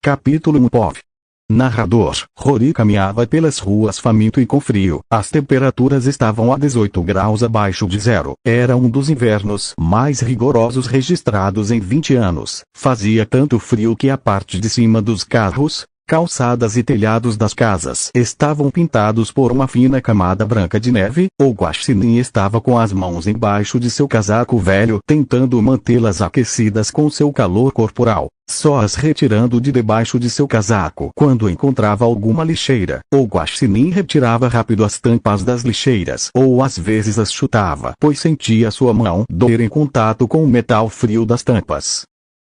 Capítulo 1 POV. Narrador. Rory caminhava pelas ruas faminto e com frio. As temperaturas estavam a 18 graus abaixo de zero. Era um dos invernos mais rigorosos registrados em 20 anos. Fazia tanto frio que a parte de cima dos carros, calçadas e telhados das casas estavam pintados por uma fina camada branca de neve. O guaxinim estava com as mãos embaixo de seu casaco velho, tentando mantê-las aquecidas com seu calor corporal, só as retirando de debaixo de seu casaco quando encontrava alguma lixeira. O guaxinim retirava rápido as tampas das lixeiras ou às vezes as chutava, pois sentia sua mão doer em contato com o metal frio das tampas.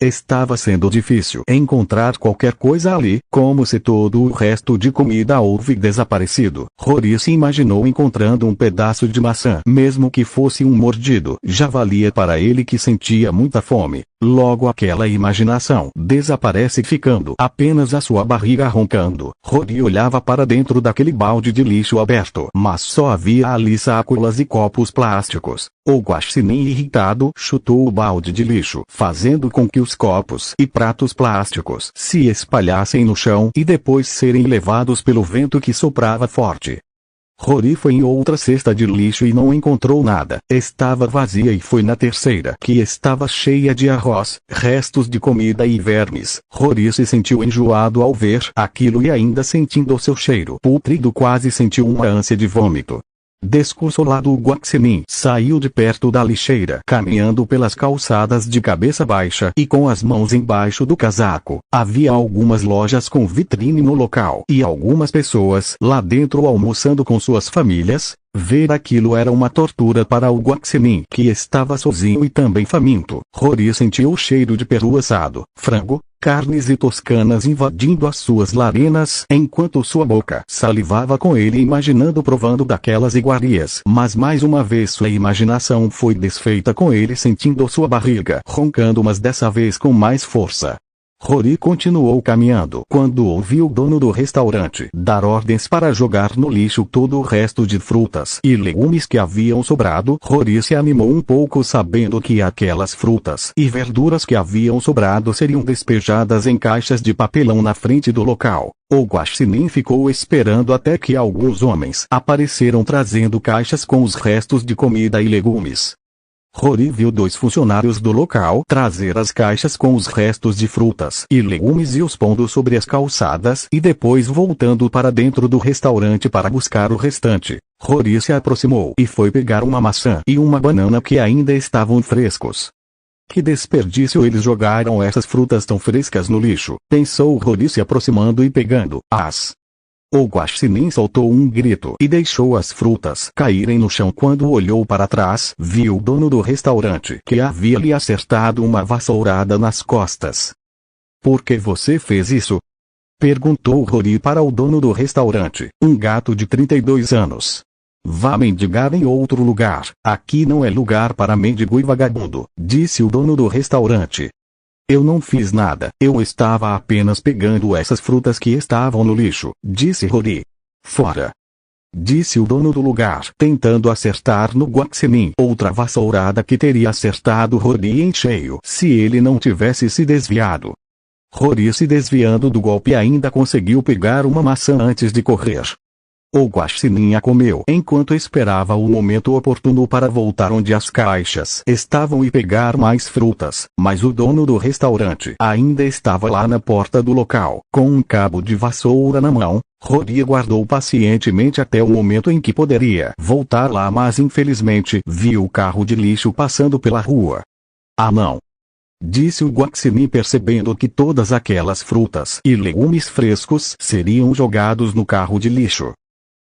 Estava sendo difícil encontrar qualquer coisa ali, como se todo o resto de comida houvesse desaparecido. Rory se imaginou encontrando um pedaço de maçã, mesmo que fosse um mordido. Já valia para ele que sentia muita fome. Logo aquela imaginação desaparece, ficando apenas a sua barriga roncando. Rory olhava para dentro daquele balde de lixo aberto, mas só havia ali sacolas e copos plásticos. O guaxinim irritado chutou o balde de lixo, fazendo com que os copos e pratos plásticos se espalhassem no chão e depois serem levados pelo vento que soprava forte. Rory foi em outra cesta de lixo e não encontrou nada. Estava vazia e foi na terceira, que estava cheia de arroz, restos de comida e vermes. Rory se sentiu enjoado ao ver aquilo e ainda sentindo o seu cheiro pútrido quase sentiu uma ânsia de vômito. Desconsolado, o guaxinim saiu de perto da lixeira, caminhando pelas calçadas de cabeça baixa e com as mãos embaixo do casaco. Havia algumas lojas com vitrine no local e algumas pessoas lá dentro almoçando com suas famílias. Ver aquilo era uma tortura para o guaxinim, que estava sozinho e também faminto. Rory sentiu o cheiro de peru assado, frango, carnes e toscanas invadindo as suas narinas, enquanto sua boca salivava com ele, imaginando provando daquelas iguarias. Mas mais uma vez sua imaginação foi desfeita com ele sentindo sua barriga roncando, mas dessa vez com mais força. Rory continuou caminhando quando ouviu o dono do restaurante dar ordens para jogar no lixo todo o resto de frutas e legumes que haviam sobrado. Rory se animou um pouco sabendo que aquelas frutas e verduras que haviam sobrado seriam despejadas em caixas de papelão na frente do local. O guaxinim ficou esperando até que alguns homens apareceram trazendo caixas com os restos de comida e legumes. Rory viu dois funcionários do local trazer as caixas com os restos de frutas e legumes e os pondo sobre as calçadas e depois voltando para dentro do restaurante para buscar o restante. Rory se aproximou e foi pegar uma maçã e uma banana que ainda estavam frescos. Que desperdício, eles jogaram essas frutas tão frescas no lixo, pensou Rory se aproximando e pegando-as. O guaxinim soltou um grito e deixou as frutas caírem no chão. Quando olhou para trás, viu o dono do restaurante que havia lhe acertado uma vassourada nas costas. "Por que você fez isso?" perguntou Rory para o dono do restaurante, um gato de 32 anos. "Vá mendigar em outro lugar, aqui não é lugar para mendigo e vagabundo", disse o dono do restaurante. "Eu não fiz nada, eu estava apenas pegando essas frutas que estavam no lixo", disse Rory. "Fora!", disse o dono do lugar, tentando acertar no guaxinim outra vassourada que teria acertado Rory em cheio se ele não tivesse se desviado. Rory, se desviando do golpe, ainda conseguiu pegar uma maçã antes de correr. O guaxinim a comeu enquanto esperava o momento oportuno para voltar onde as caixas estavam e pegar mais frutas, mas o dono do restaurante ainda estava lá na porta do local, com um cabo de vassoura na mão. Rory aguardou pacientemente até o momento em que poderia voltar lá, mas infelizmente viu o carro de lixo passando pela rua. "Ah, não!", disse o guaxinim, percebendo que todas aquelas frutas e legumes frescos seriam jogados no carro de lixo.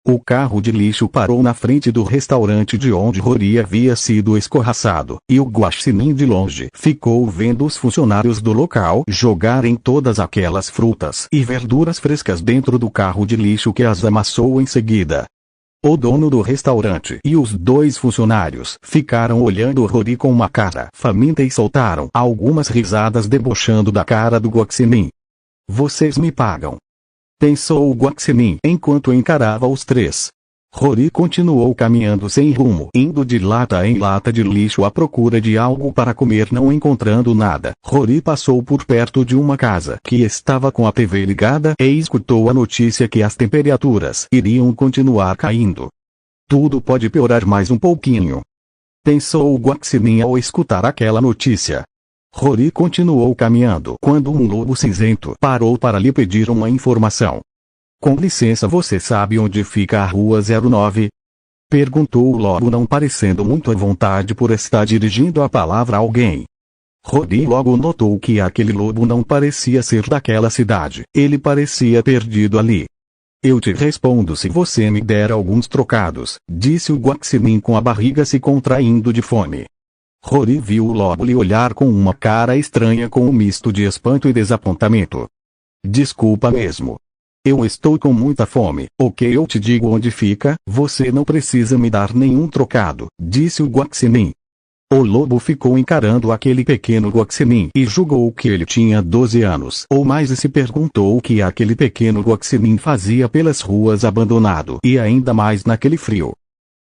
O carro de lixo parou na frente do restaurante de onde Rory havia sido escorraçado, e o guaxinim de longe ficou vendo os funcionários do local jogarem todas aquelas frutas e verduras frescas dentro do carro de lixo, que as amassou em seguida. O dono do restaurante e os dois funcionários ficaram olhando Rory com uma cara faminta e soltaram algumas risadas debochando da cara do guaxinim. "Vocês me pagam", pensou o guaxinim enquanto encarava os três. Rory continuou caminhando sem rumo, indo de lata em lata de lixo à procura de algo para comer, não encontrando nada. Rory passou por perto de uma casa que estava com a TV ligada e escutou a notícia que as temperaturas iriam continuar caindo. Tudo pode piorar mais um pouquinho, pensou o Guaxinim ao escutar aquela notícia. Rory continuou caminhando quando um lobo cinzento parou para lhe pedir uma informação. Com licença, você sabe onde fica a Rua 09? Perguntou o lobo, não parecendo muito à vontade por estar dirigindo a palavra a alguém. Rory logo notou que aquele lobo não parecia ser daquela cidade. Ele parecia perdido ali. Eu te respondo se você me der alguns trocados, disse o Guaxinim com a barriga se contraindo de fome. Rory viu o lobo lhe olhar com uma cara estranha, com um misto de espanto e desapontamento. Desculpa mesmo. Eu estou com muita fome. Ok, eu te digo onde fica, você não precisa me dar nenhum trocado, disse o Guaxinim. O lobo ficou encarando aquele pequeno Guaxinim e julgou que ele tinha 12 anos ou mais e se perguntou o que aquele pequeno Guaxinim fazia pelas ruas abandonado e ainda mais naquele frio.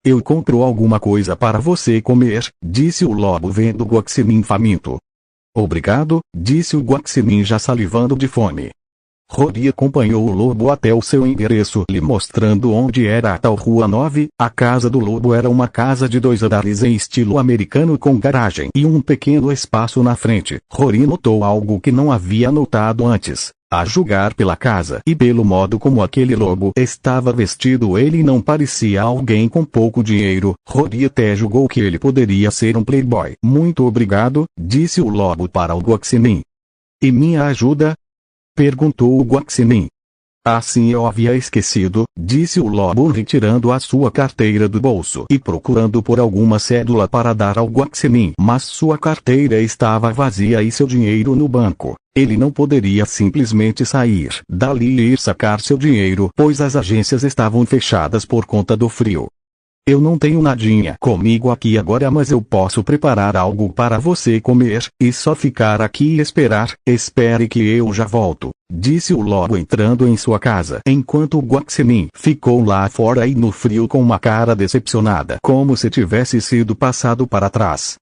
Eu compro alguma coisa para você comer, disse o lobo vendo o Guaxinim faminto. Obrigado, disse o Guaxinim já salivando de fome. Rory acompanhou o lobo até o seu endereço, lhe mostrando onde era a tal Rua 9. A casa do lobo era uma casa de 2 andares em estilo americano com garagem e um pequeno espaço na frente. Rory notou algo que não havia notado antes. A julgar pela casa e pelo modo como aquele lobo estava vestido, ele não parecia alguém com pouco dinheiro. Rory até julgou que ele poderia ser um playboy. Muito obrigado, disse o lobo para o Guaxinim. E minha ajuda? Perguntou o Guaxinim. Assim eu havia esquecido, disse o lobo retirando a sua carteira do bolso e procurando por alguma cédula para dar ao Guaxinim. Mas sua carteira estava vazia e seu dinheiro no banco. Ele não poderia simplesmente sair dali e ir sacar seu dinheiro, pois as agências estavam fechadas por conta do frio. Eu não tenho nadinha comigo aqui agora, mas eu posso preparar algo para você comer, e só ficar aqui e esperar. Espere que eu já volto, disse o lobo entrando em sua casa, enquanto o Guaxinim ficou lá fora e no frio com uma cara decepcionada, como se tivesse sido passado para trás.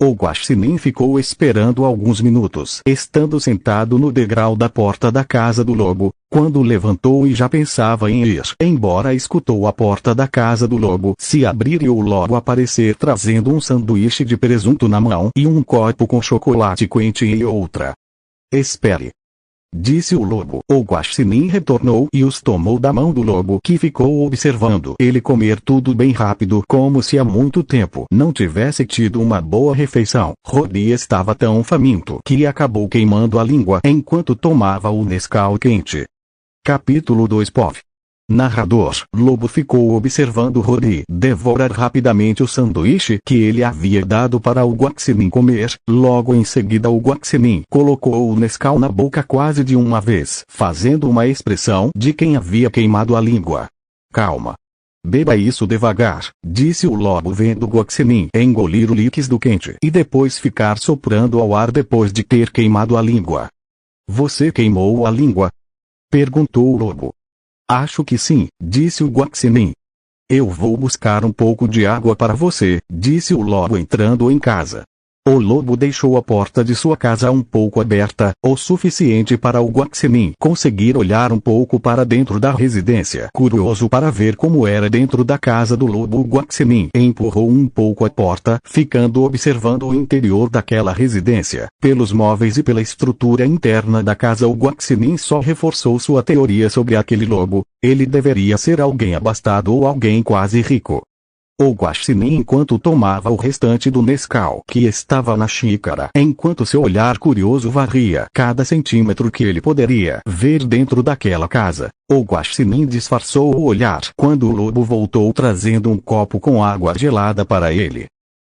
O Guaxinim ficou esperando alguns minutos, estando sentado no degrau da porta da casa do lobo, quando levantou e já pensava em ir embora, escutou a porta da casa do lobo se abrir e o lobo aparecer trazendo um sanduíche de presunto na mão e um copo com chocolate quente em outra. Espere, disse o lobo. O Guaxinim retornou e os tomou da mão do lobo, que ficou observando ele comer tudo bem rápido, como se há muito tempo não tivesse tido uma boa refeição. Rory estava tão faminto que acabou queimando a língua enquanto tomava o Nescau quente. Capítulo 2 POV. Narrador. Lobo ficou observando Rory devorar rapidamente o sanduíche que ele havia dado para o Guaxinim comer. Logo em seguida o Guaxinim colocou o Nescau na boca quase de uma vez, fazendo uma expressão de quem havia queimado a língua. Calma. Beba isso devagar, disse o lobo vendo o Guaxinim engolir o líquido quente e depois ficar soprando ao ar depois de ter queimado a língua. Você queimou a língua? Perguntou o lobo. Acho que sim, disse o Guaxinim. Eu vou buscar um pouco de água para você, disse o lobo entrando em casa. O lobo deixou a porta de sua casa um pouco aberta, o suficiente para o Guaxinim conseguir olhar um pouco para dentro da residência. Curioso para ver como era dentro da casa do lobo, o Guaxinim empurrou um pouco a porta, ficando observando o interior daquela residência. Pelos móveis e pela estrutura interna da casa, o Guaxinim só reforçou sua teoria sobre aquele lobo. Ele deveria ser alguém abastado ou alguém quase rico. O Guaxinim enquanto tomava o restante do Nescau que estava na xícara, enquanto seu olhar curioso varria cada centímetro que ele poderia ver dentro daquela casa. O Guaxinim disfarçou o olhar quando o lobo voltou trazendo um copo com água gelada para ele.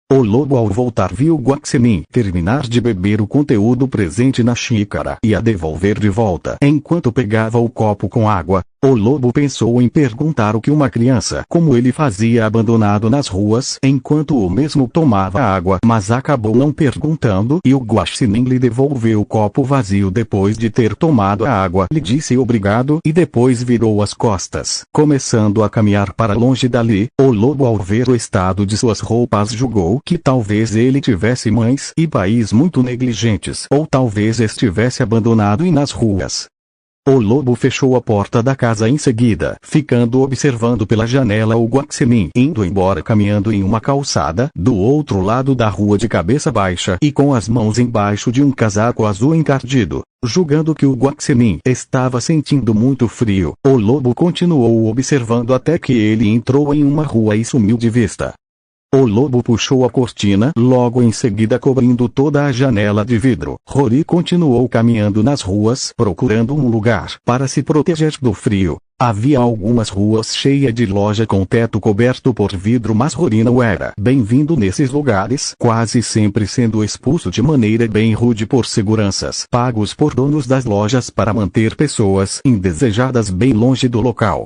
O lobo ao voltar viu o Guaxinim terminar de beber o conteúdo presente na xícara e a devolver de volta. Enquanto pegava o copo com água, O lobo pensou em perguntar o que uma criança como ele fazia abandonado nas ruas enquanto o mesmo tomava água, mas acabou não perguntando e o guaxinim lhe devolveu o copo vazio depois de ter tomado a água. Lhe disse obrigado e depois virou as costas, começando a caminhar para longe dali. O lobo, ao ver o estado de suas roupas, julgou que talvez ele tivesse mães e pais muito negligentes, ou talvez estivesse abandonado e nas ruas. O lobo fechou a porta da casa em seguida, ficando observando pela janela o guaxinim indo embora caminhando em uma calçada do outro lado da rua de cabeça baixa e com as mãos embaixo de um casaco azul encardido. Julgando que o guaxinim estava sentindo muito frio, o lobo continuou observando até que ele entrou em uma rua e sumiu de vista. O lobo puxou a cortina logo em seguida cobrindo toda a janela de vidro. Rory continuou caminhando nas ruas procurando um lugar para se proteger do frio. Havia algumas ruas cheias de loja com teto coberto por vidro, mas Rory não era bem-vindo nesses lugares, quase sempre sendo expulso de maneira bem rude por seguranças pagos por donos das lojas para manter pessoas indesejadas bem longe do local.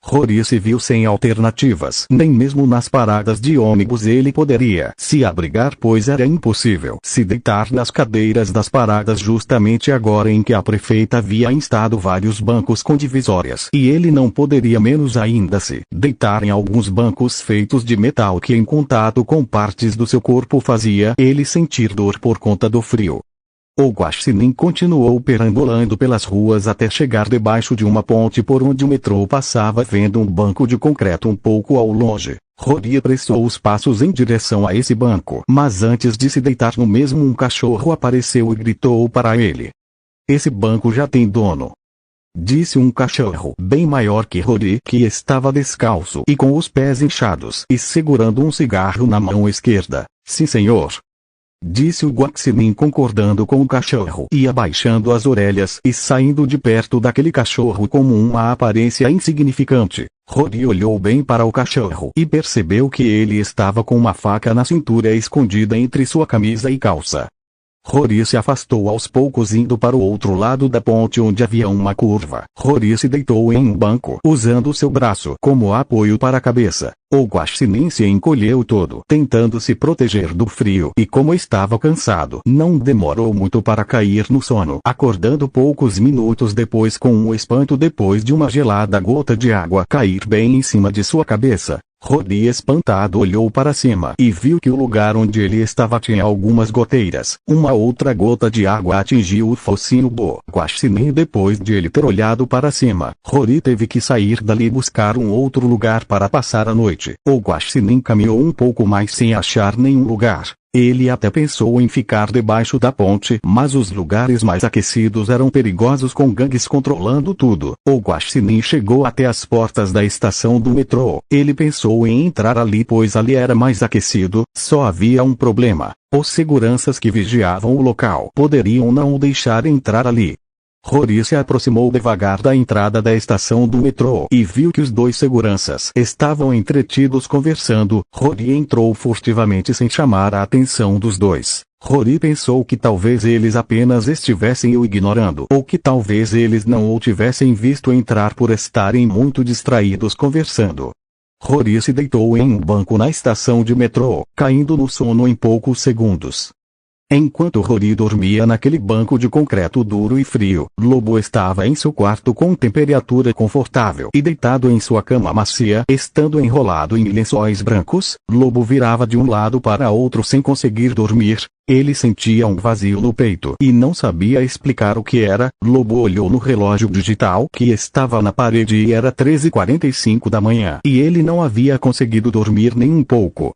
Rory se viu sem alternativas. Nem mesmo nas paradas de ônibus ele poderia se abrigar, pois era impossível se deitar nas cadeiras das paradas justamente agora em que a prefeita havia instado vários bancos com divisórias. E ele não poderia menos ainda se deitar em alguns bancos feitos de metal que em contato com partes do seu corpo fazia ele sentir dor por conta do frio. O guaxinim continuou perambulando pelas ruas até chegar debaixo de uma ponte por onde o metrô passava, vendo um banco de concreto um pouco ao longe. Rory apressou os passos em direção a esse banco, mas antes de se deitar no mesmo um cachorro apareceu e gritou para ele. "Esse banco já tem dono", disse um cachorro bem maior que Rory, que estava descalço e com os pés inchados e segurando um cigarro na mão esquerda. "Sim, senhor", disse o guaxinim concordando com o cachorro e abaixando as orelhas e saindo de perto daquele cachorro com uma aparência insignificante. Rory olhou bem para o cachorro e percebeu que ele estava com uma faca na cintura escondida entre sua camisa e calça. Rory se afastou aos poucos indo para o outro lado da ponte onde havia uma curva. Rory se deitou em um banco usando seu braço como apoio para a cabeça. O guaxinim se encolheu todo tentando se proteger do frio e como estava cansado não demorou muito para cair no sono, acordando poucos minutos depois com um espanto depois de uma gelada gota de água cair bem em cima de sua cabeça. Rory, espantado, olhou para cima e viu que o lugar onde ele estava tinha algumas goteiras. Uma outra gota de água atingiu o focinho do guaxinim depois de ele ter olhado para cima. Rory teve que sair dali e buscar um outro lugar para passar a noite. O guaxinim caminhou um pouco mais sem achar nenhum lugar. Ele até pensou em ficar debaixo da ponte, mas os lugares mais aquecidos eram perigosos com gangues controlando tudo. O guaxinim chegou até as portas da estação do metrô. Ele pensou em entrar ali pois ali era mais aquecido, só havia um problema. Os seguranças que vigiavam o local poderiam não o deixar entrar ali. Rory se aproximou devagar da entrada da estação do metrô e viu que os dois seguranças estavam entretidos conversando. Rory entrou furtivamente sem chamar a atenção dos dois. Rory pensou que talvez eles apenas estivessem o ignorando ou que talvez eles não o tivessem visto entrar por estarem muito distraídos conversando. Rory se deitou em um banco na estação de metrô, caindo no sono em poucos segundos. Enquanto Rory dormia naquele banco de concreto duro e frio, Lobo estava em seu quarto com temperatura confortável e deitado em sua cama macia, estando enrolado em lençóis brancos. Lobo virava de um lado para outro sem conseguir dormir. Ele sentia um vazio no peito e não sabia explicar o que era. Lobo olhou no relógio digital que estava na parede e era 13h45 da manhã, e ele não havia conseguido dormir nem um pouco.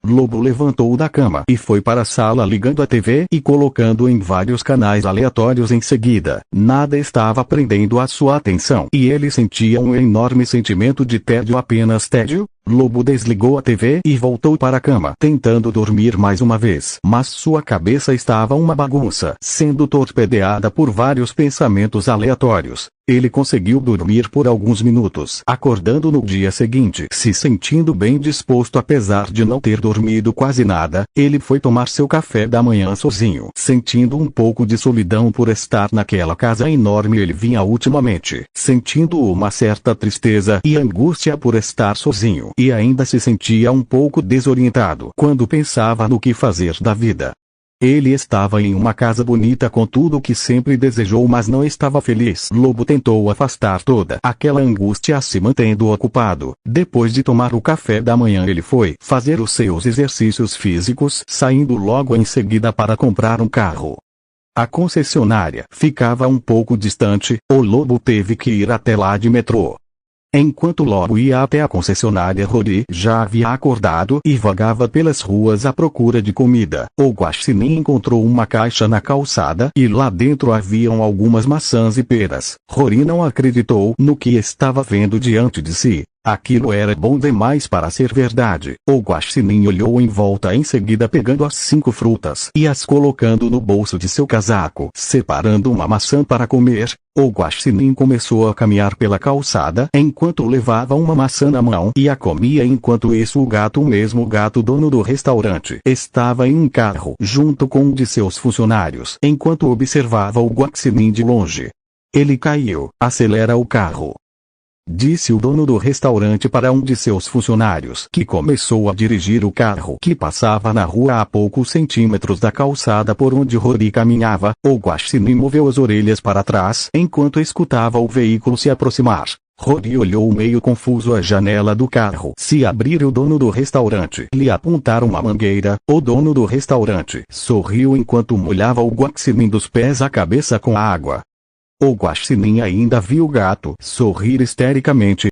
Lobo levantou da cama e foi para a sala ligando a TV e colocando em vários canais aleatórios em seguida. Nada estava prendendo a sua atenção e ele sentia um enorme sentimento de tédio, apenas tédio. Lobo desligou a TV e voltou para a cama, tentando dormir mais uma vez. Mas sua cabeça estava uma bagunça, sendo torpedeada por vários pensamentos aleatórios. Ele conseguiu dormir por alguns minutos, acordando no dia seguinte, se sentindo bem disposto apesar de não ter dormido quase nada. Ele foi tomar seu café da manhã sozinho, sentindo um pouco de solidão por estar naquela casa enorme. Ele vinha ultimamente, sentindo uma certa tristeza e angústia por estar sozinho, e ainda se sentia um pouco desorientado quando pensava no que fazer da vida. Ele estava em uma casa bonita com tudo o que sempre desejou, mas não estava feliz. Lobo tentou afastar toda aquela angústia se mantendo ocupado. Depois de tomar o café da manhã, ele foi fazer os seus exercícios físicos, saindo logo em seguida para comprar um carro. A concessionária ficava um pouco distante. O Lobo teve que ir até lá de metrô. Enquanto Lobo ia até a concessionária, Rory já havia acordado e vagava pelas ruas à procura de comida. O Guaxinim encontrou uma caixa na calçada e lá dentro haviam algumas maçãs e peras. Rory não acreditou no que estava vendo diante de si. Aquilo era bom demais para ser verdade. O Guaxinim olhou em volta, em seguida pegando as 5 frutas e as colocando no bolso de seu casaco, separando uma maçã para comer. O Guaxinim começou a caminhar pela calçada enquanto levava uma maçã na mão e a comia. Enquanto isso, o gato, o mesmo gato dono do restaurante, estava em um carro junto com um de seus funcionários, enquanto observava o Guaxinim de longe. Ele caiu. Acelera o carro, disse o dono do restaurante para um de seus funcionários, que começou a dirigir o carro que passava na rua a poucos centímetros da calçada por onde Rory caminhava. O Guaxinim moveu as orelhas para trás enquanto escutava o veículo se aproximar. Rory olhou meio confuso a janela do carro se abrir e o dono do restaurante lhe apontar uma mangueira. O dono do restaurante sorriu enquanto molhava o Guaxinim dos pés à cabeça com água. O Guaxinim ainda viu o gato sorrir histericamente.